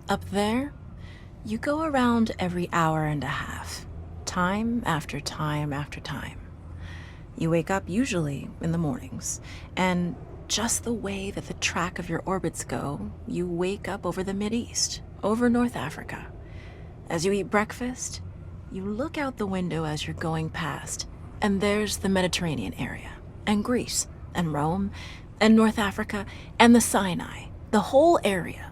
Up there, you go around every hour and a half, time after time after time. You wake up usually in the mornings, and just the way that the track of your orbits go, you wake up over the Mideast, over North Africa. As you eat breakfast, you look out the window as you're going past, and there's the Mediterranean area, and Greece, and Rome, and North Africa, and the Sinai, the whole area.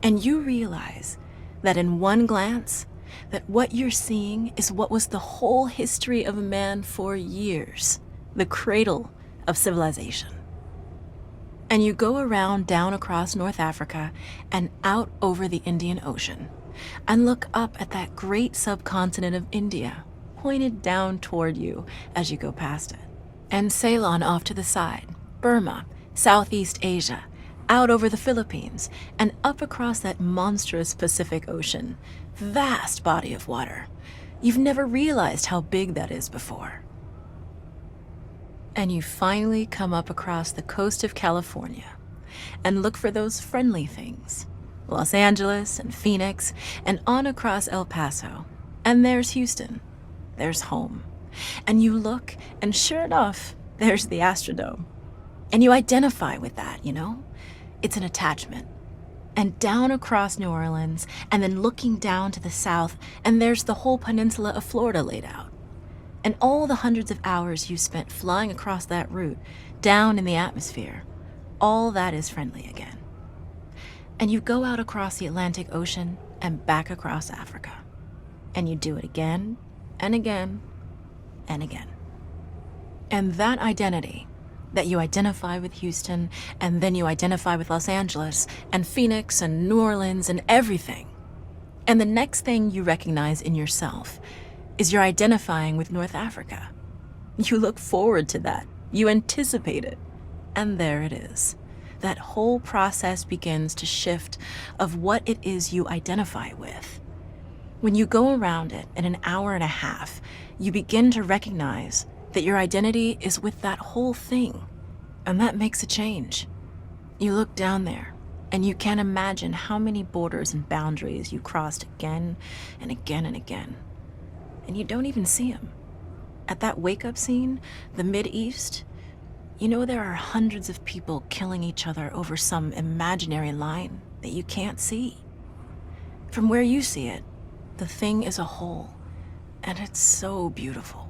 And you realize that in one glance, that what you're seeing is what was the whole history of man for years, the cradle of civilization. And you go around down across North Africa and out over the Indian Ocean and look up at that great subcontinent of India, pointed down toward you as you go past it. And Ceylon off to the side, Burma, Southeast Asia, out over the Philippines, and up across that monstrous Pacific Ocean, vast body of water. You've never realized how big that is before. And you finally come up across the coast of California and look for those friendly things. Los Angeles and Phoenix and on across El Paso. And there's Houston. There's home. And you look, and sure enough, there's the Astrodome. And you identify with that, you know? It's an attachment. And down across New Orleans, and then looking down to the south, and there's the whole peninsula of Florida laid out. And all the hundreds of hours you spent flying across that route, down in the atmosphere, all that is friendly again. And you go out across the Atlantic Ocean and back across Africa. And you do it again, and again, and again. And that identity, that you identify with Houston, and then you identify with Los Angeles, and Phoenix, and New Orleans, and everything. And the next thing you recognize in yourself is you're identifying with North Africa. You look forward to that. You anticipate it. And there it is. That whole process begins to shift of what it is you identify with. When you go around it in an hour and a half, you begin to recognize that your identity is with that whole thing. And that makes a change. You look down there, and you can't imagine how many borders and boundaries you crossed again and again and again. And you don't even see them. At that wake-up scene, the Mideast, you know there are hundreds of people killing each other over some imaginary line that you can't see. From where you see it, the thing is a whole, and it's so beautiful.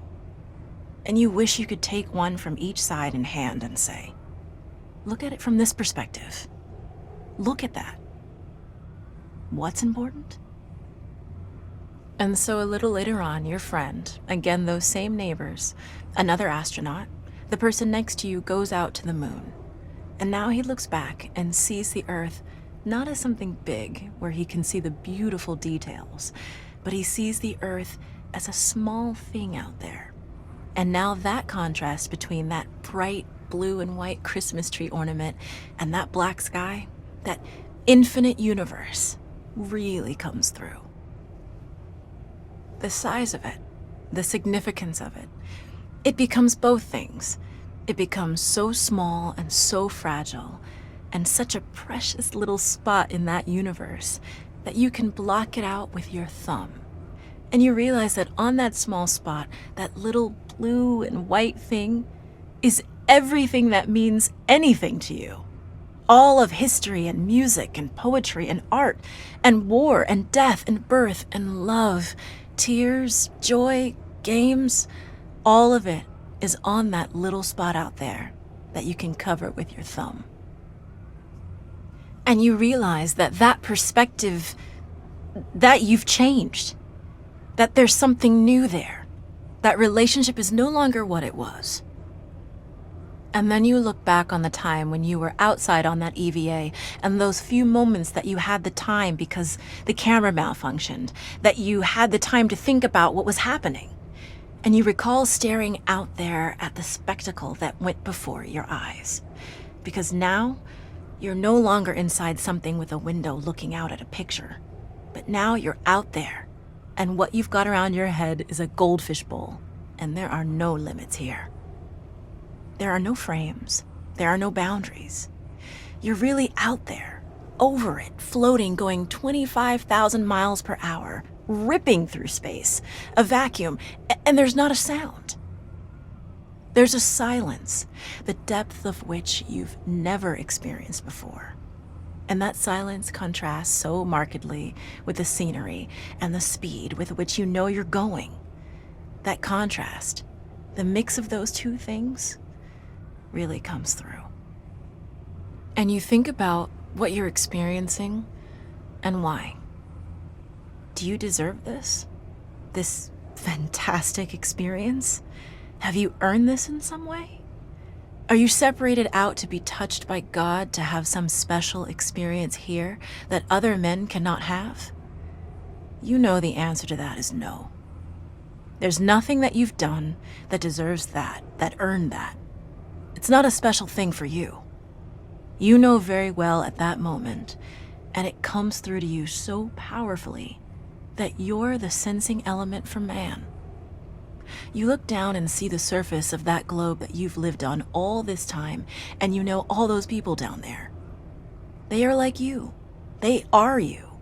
And you wish you could take one from each side in hand and say, look at it from this perspective. Look at that. What's important? And so a little later on, your friend, again those same neighbors, another astronaut, the person next to you goes out to the moon. And now he looks back and sees the Earth not as something big where he can see the beautiful details, but he sees the Earth as a small thing out there. And now that contrast between that bright blue and white Christmas tree ornament and that black sky, that infinite universe, really comes through. The size of it, the significance of it, it becomes both things. It becomes so small and so fragile, and such a precious little spot in that universe that you can block it out with your thumb. And you realize that on that small spot, that little blue and white thing is everything that means anything to you. All of history and music and poetry and art and war and death and birth and love, tears, joy, games, all of it is on that little spot out there that you can cover with your thumb. And you realize that that perspective, that you've changed, that there's something new there. That relationship is no longer what it was. And then you look back on the time when you were outside on that EVA and those few moments that you had the time because the camera malfunctioned, that you had the time to think about what was happening. And you recall staring out there at the spectacle that went before your eyes. Because now, you're no longer inside something with a window looking out at a picture. But now you're out there. And what you've got around your head is a goldfish bowl, and there are no limits here. There are no frames. There are no boundaries. You're really out there, over it, floating, going 25,000 miles per hour, ripping through space, a vacuum, and there's not a sound. There's a silence, the depth of which you've never experienced before. And that silence contrasts so markedly with the scenery and the speed with which you know you're going. That contrast, the mix of those two things, really comes through. And you think about what you're experiencing and why. Do you deserve this? This fantastic experience? Have you earned this in some way? Are you separated out to be touched by God to have some special experience here that other men cannot have? You know the answer to that is no. There's nothing that you've done that deserves that earned that. It's not a special thing for you. You know very well at that moment, and it comes through to you so powerfully that you're the sensing element for man. You look down and see the surface of that globe that you've lived on all this time, and you know all those people down there. They are like you. They are you.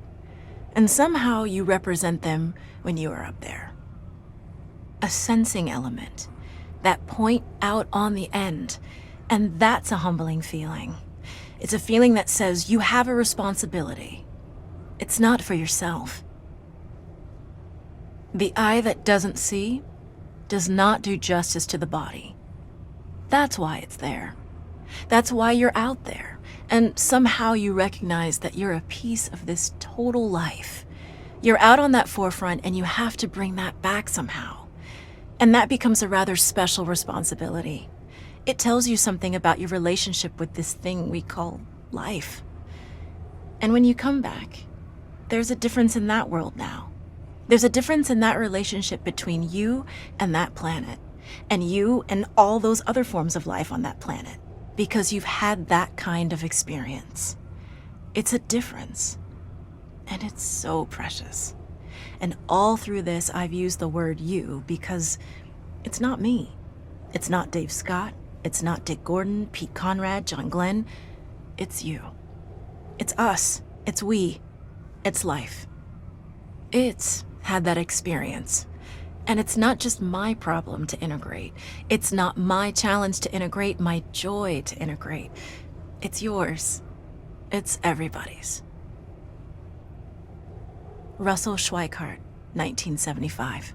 And somehow you represent them when you are up there. A sensing element, that point out on the end, and that's a humbling feeling. It's a feeling that says you have a responsibility. It's not for yourself. The eye that doesn't see does not do justice to the body. That's why it's there. That's why you're out there. And somehow you recognize that you're a piece of this total life. You're out on that forefront and you have to bring that back somehow. And that becomes a rather special responsibility. It tells you something about your relationship with this thing we call life. And when you come back, there's a difference in that world now. There's a difference in that relationship between you and that planet, and you and all those other forms of life on that planet, because you've had that kind of experience. It's a difference, and it's so precious. And all through this, I've used the word you because it's not me. It's not Dave Scott. It's not Dick Gordon, Pete Conrad, John Glenn. It's you. It's us. It's we. It's life. It's had that experience. And it's not just my problem to integrate. It's not my challenge to integrate, my joy to integrate. It's yours. It's everybody's. Russell Schweickart, 1975.